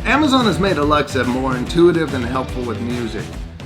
Amazon has made Alexa more intuitive and helpful with music.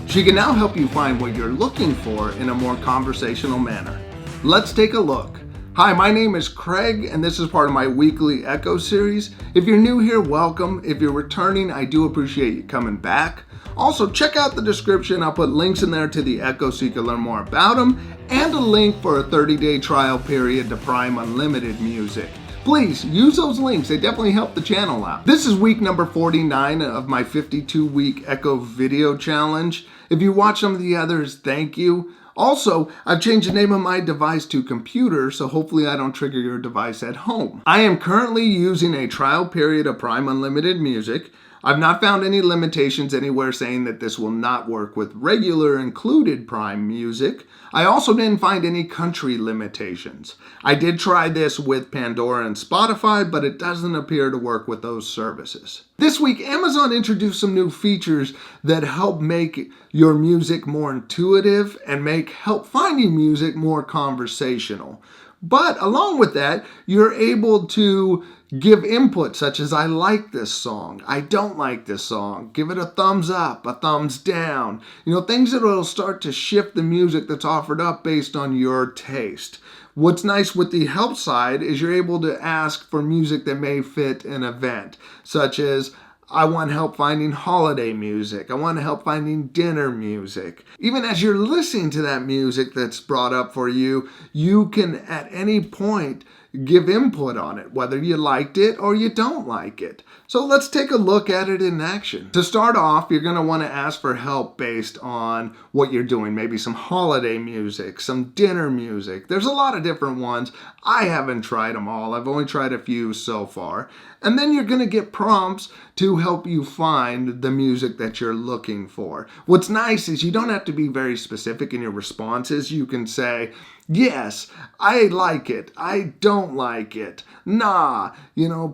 She can now help you find what you're looking for in a more conversational manner. Let's take a look. Hi, my name is Craig, and this is part of my weekly Echo series. If you're new here, welcome. If you're returning, I do appreciate you coming back. Also, check out the description. I'll put links in there to the Echo so you can learn more about them, and a link for a 30-day trial period to Prime Unlimited Music. Please use those links, they definitely help the channel out. This is week number 49 of my 52-week Echo video challenge. If you watch some of the others, thank you. Also, I've changed the name of my device to Computer, so hopefully I don't trigger your device at home. I am currently using a trial period of Prime Unlimited Music. I've not found any limitations anywhere saying that this will not work with regular included Prime Music. I also didn't find any country limitations. I did try this with Pandora and Spotify, but it doesn't appear to work with those services. This week, Amazon introduced some new features that help make your music more intuitive and help finding music more conversational. But along with that, you're able to give input such as I like this song, I don't like this song, give it a thumbs up, a thumbs down, things that will start to shift the music that's offered up based on your taste. What's nice with the help side is you're able to ask for music that may fit an event, such as I want help finding holiday music. I want help finding dinner music. Even as you're listening to that music that's brought up for you, you can at any point give input on it, whether you liked it or you don't like it. So let's take a look at it in action. To start off, you're going to want to ask for help based on what you're doing. Maybe some holiday music, some dinner music. There's a lot of different ones. I haven't tried them all. I've only tried a few so far. And then you're going to get prompts to help you find the music that you're looking for. What's nice is you don't have to be very specific in your responses. You can say, yes, I like it. I don't like it. Nah,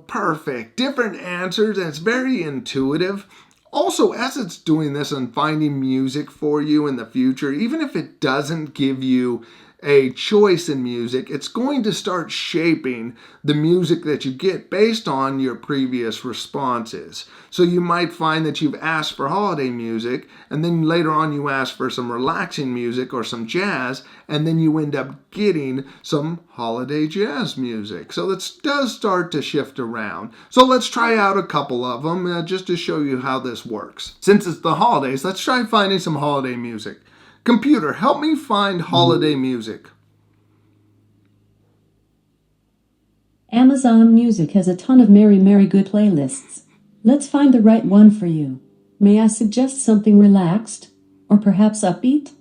perfect. Different answers, and it's very intuitive. Also, as it's doing this and finding music for you in the future, even if it doesn't give you a choice in music, it's going to start shaping the music that you get based on your previous responses. So you might find that you've asked for holiday music, and then later on you ask for some relaxing music or some jazz, and then you end up getting some holiday jazz music. So it does start to shift around. So let's try out a couple of them just to show you how this works. Since it's the holidays, let's try finding some holiday music. Computer, help me find holiday music. Amazon Music has a ton of very good playlists. Let's find the right one for you. May I suggest something relaxed? Or perhaps upbeat?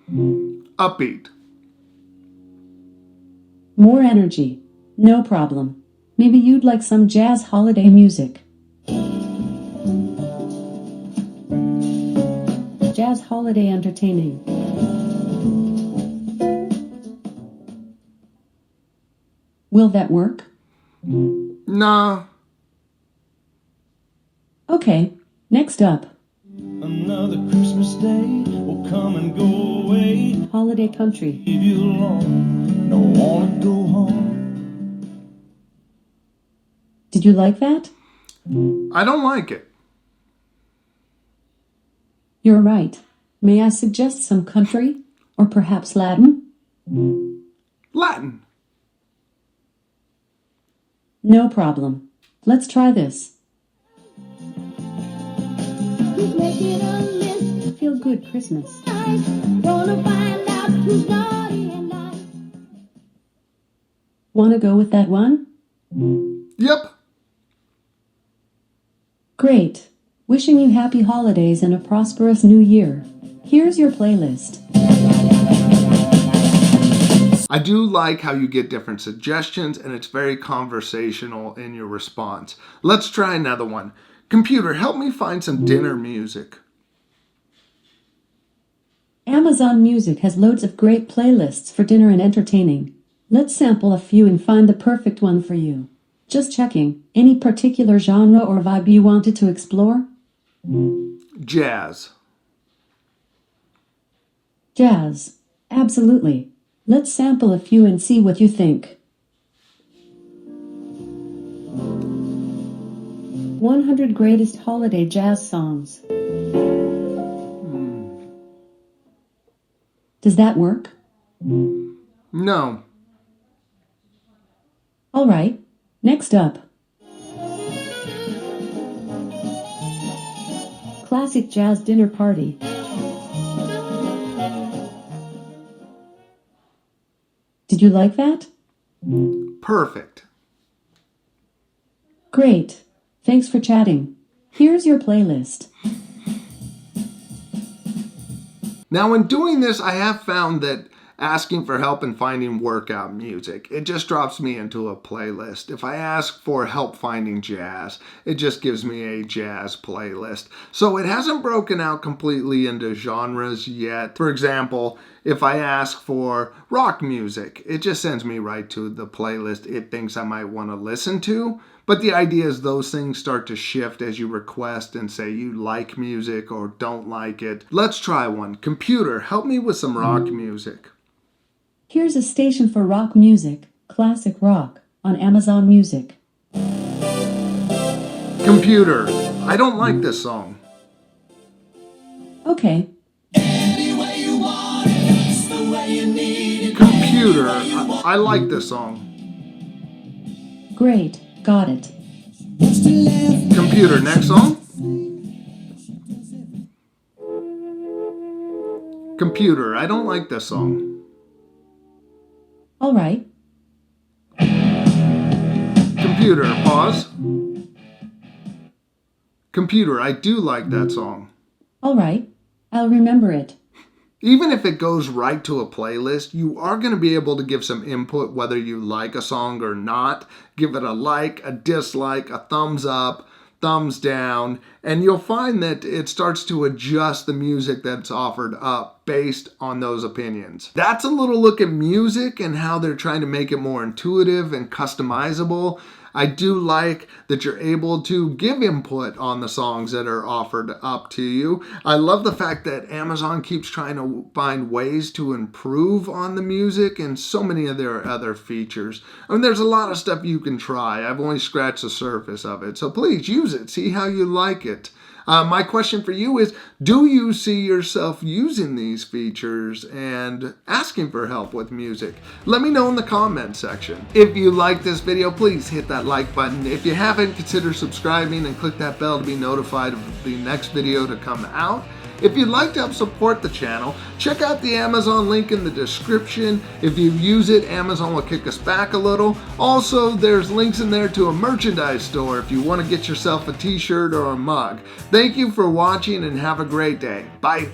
Upbeat. More energy. No problem. Maybe you'd like some jazz holiday music. Jazz holiday entertaining. Will that work? No. Okay, next up. Another Christmas day will come and go away. Holiday country. Leave you alone, don't wanna go home. Did you like that? I don't like it. You're right. May I suggest some country? Or perhaps Latin? Latin. No problem. Let's try this. Feel good Christmas. Wanna go with that one? Yep. Great. Wishing you happy holidays and a prosperous new year. Here's your playlist. I do like how you get different suggestions and it's very conversational in your response. Let's try another one. Computer, help me find some dinner music. Amazon Music has loads of great playlists for dinner and entertaining. Let's sample a few and find the perfect one for you. Just checking, any particular genre or vibe you wanted to explore? Jazz. Jazz. Absolutely. Let's sample a few and see what you think. 100 Greatest Holiday Jazz Songs. Does that work? No. All right. Next up. Classic Jazz Dinner Party. Did you like that? Perfect. Great. Thanks for chatting. Here's your playlist. Now, in doing this, I have found that asking for help in finding workout music, it just drops me into a playlist. If I ask for help finding jazz, it just gives me a jazz playlist. So it hasn't broken out completely into genres yet. For example, if I ask for rock music, it just sends me right to the playlist it thinks I might want to listen to. But the idea is those things start to shift as you request and say you like music or don't like it. Let's try one. Computer, help me with some rock music. Here's a station for rock music, classic rock, on Amazon Music. Computer, I don't like this song. Okay. Computer, I like this song. Great. Got it. Computer, next song. Computer, I don't like this song. All right. Computer, pause. Computer, I do like that song. All right. I'll remember it. Even if it goes right to a playlist, you are going to be able to give some input whether you like a song or not. Give it a like, a dislike, a thumbs up, thumbs down, and you'll find that it starts to adjust the music that's offered up based on those opinions. That's a little look at music and how they're trying to make it more intuitive and customizable. I do like that you're able to give input on the songs that are offered up to you. I love the fact that Amazon keeps trying to find ways to improve on the music and so many of their other features. I mean, there's a lot of stuff you can try. I've only scratched the surface of it. So please use it. See how you like it. My question for you is, do you see yourself using these features and asking for help with music? Let me know in the comment section. If you like this video, please hit that like button. If you haven't, consider subscribing and click that bell to be notified of the next video to come out. If you'd like to help support the channel, check out the Amazon link in the description. If you use it, Amazon will kick us back a little. Also, there's links in there to a merchandise store if you want to get yourself a t-shirt or a mug. Thank you for watching and have a great day. Bye.